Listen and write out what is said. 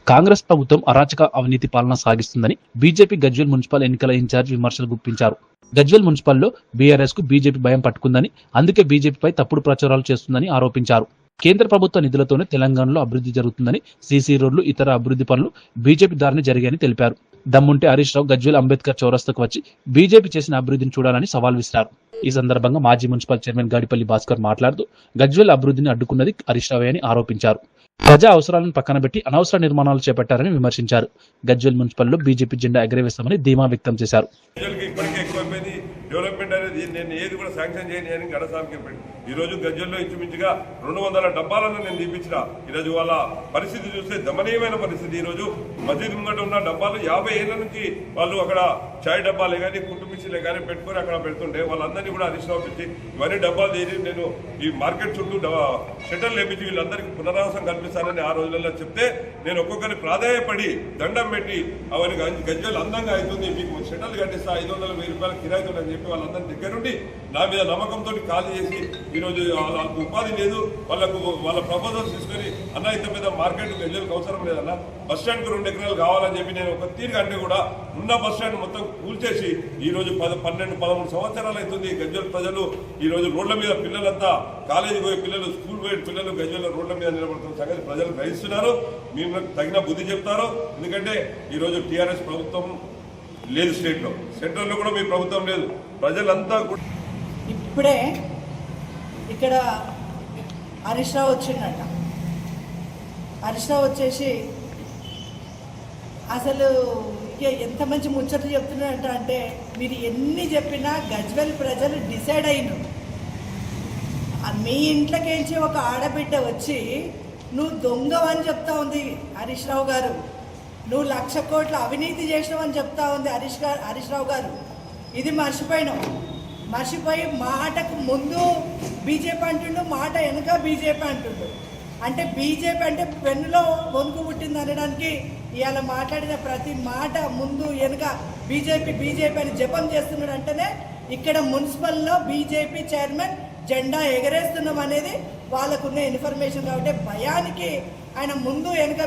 కాంగ్రెస్ ప్రభుత్వం అరాచక అవినీతి పాలన సాగిస్తుందని బీజేపీ గజ్వేల్ మున్సిపల్ ఎన్నికల ఇన్ఛార్జ్ విమర్శలు గుప్పించారు. గజ్వేల్ మున్సిపల్లో బీఆర్ఎస్ కు బీజేపీ భయం పట్టుకుందని, అందుకే బీజేపీపై తప్పుడు ప్రచారాలు చేస్తుందని ఆరోపించారు. కేంద్ర ప్రభుత్వ నిధులతోనే తెలంగాణలో అభివృద్ధి జరుగుతుందని, సీసీ రోడ్లు, ఇతర అభివృద్ధి పనులు బీజేపీ దారిని జరిగాయని తెలిపారు. దమ్ముంటే హరీష్ రావు గజ్వేల్ అంబేద్కర్ చౌరస్తాకు వచ్చి బీజేపీ చేసిన అభివృద్ధిని చూడాలని సవాల్ విసిరారు. ఈ సందర్భంగా మాజీ మున్సిపల్ చైర్మన్ గాడిపల్లి భాస్కర్ మాట్లాడుతూ గజ్వేల్ అభివృద్ధిని అడ్డుకున్నది హరీష్ రావే అని ఆరోపించారు. ప్రజా అవసరాలను పక్కన పెట్టి అనవసర నిర్మాణాలు చేపట్టారని విమర్శించారు. గజ్వేల్ మున్సిపల్లో బీజేపీ జెండా ఎగరవేస్తామని ధీమా వ్యక్తం చేశారు. డెవలప్మెంట్ అనేది నేను ఏది కూడా శాంక్షన్ చేయని అని గడసానికి ఈ రోజు గజ్వేల్లో ఇంచుమించుగా 200 డబ్బాలను నేను తీపించిన. ఈరోజు వాళ్ళ పరిస్థితి చూస్తే దమనీయమైన పరిస్థితి. ఈరోజు మసీదు ముంగట ఉన్న డబ్బాలు 50 ఏళ్ల నుంచి వాళ్ళు అక్కడ చాయ్ డబ్బాలే కానీ కుట్టు మిషన్లే కానీ పెట్టుకొని అక్కడ పెడుతుంటే వాళ్ళందరినీ కూడా అధిష్టాపించి ఇవన్నీ డబ్బాలు తీసి నేను ఈ మార్కెట్ చుట్టూ షెటర్ లేపించి వీళ్ళందరికీ పునరావాసం కల్పిస్తానని ఆ రోజులలో చెప్తే నేను ఒక్కొక్కరిని ప్రాధాన్యపడి దండం పెట్టి అవన్నీ గజ్వేల్ అందంగా అవుతుంది, మీకు షెటర్లు కట్టిస్తా 500,000 రూపాయలు కిరాయితో అని చెప్పి వాళ్ళందరి దగ్గర నుండి నా మీద నమ్మకంతో ఖాళీ చేసి ఈరోజు వాళ్ళకు ఉపాధి లేదు, వాళ్ళ ప్రపోజల్స్ తీసుకొని అన్న ఇంత మీద మార్కెట్ గజ్వేల్కి అవసరం లేదన్న, బస్ స్టాండ్కి 2 ఎకరాలు కావాలని చెప్పి నేను ఒక తీరుగా అంటే కూడా ఉన్న బస్ స్టాండ్ మొత్తం కూల్చేసి ఈరోజు 12-13 సంవత్సరాలు అవుతుంది. గజ్వేల్ ప్రజలు ఈరోజు రోడ్ల మీద పిల్లలంతా కాలేజీ పోయే పిల్లలు, స్కూల్ పోయే పిల్లలు గజ్వేల్ రోడ్ల మీద నిలబడుతున్న సంగతి ప్రజలు గ్రహిస్తున్నారు. మీరు తగిన బుద్ధి చెప్తారు. ఎందుకంటే ఈరోజు టీఆర్ఎస్ ప్రభుత్వం లేదు, స్టేట్లో సెంట్రల్లో కూడా మీ ప్రభుత్వం లేదు. ప్రజలంతా ఇప్పుడే ఇక్కడ హరీష్ రావు వచ్చిండట. హరీష్ రావు వచ్చేసి అసలు ఎంత మంచి ముచ్చట్లు చెప్తున్నారట అంటే, మీరు ఎన్ని చెప్పినా గజ్వేల్ ప్రజలు డిసైడ్ అయినారు. మీ ఇంట్లోకేంచి ఒక ఆడబిడ్డ వచ్చి నువ్వు దొంగవని చెప్తా ఉంది హరీష్ రావు గారు, నువ్వు 1,00,000 కోట్ల అవినీతి చేసినావని చెప్తా ఉంది హరీష్ రావు గారు. ఇది మర్చిపోయి మాటకు ముందు బీజేపీ అంటుండు, మాట వెనుక బీజేపీ అంటుండు. అంటే బీజేపీ అంటే పెన్నులో వణుకు పుట్టింది అనడానికి ఇవాళ మాట్లాడిన ప్రతి మాట ముందు వెనుక బీజేపీ అని జపం చేస్తున్నాడు. అంటేనే ఇక్కడ మున్సిపల్లో బీజేపీ చైర్మన్ జెండా ఎగరేస్తున్నాం అనేది వాళ్ళకున్న ఇన్ఫర్మేషన్. కాబట్టి భయానికి ఆయన ముందు వెనుక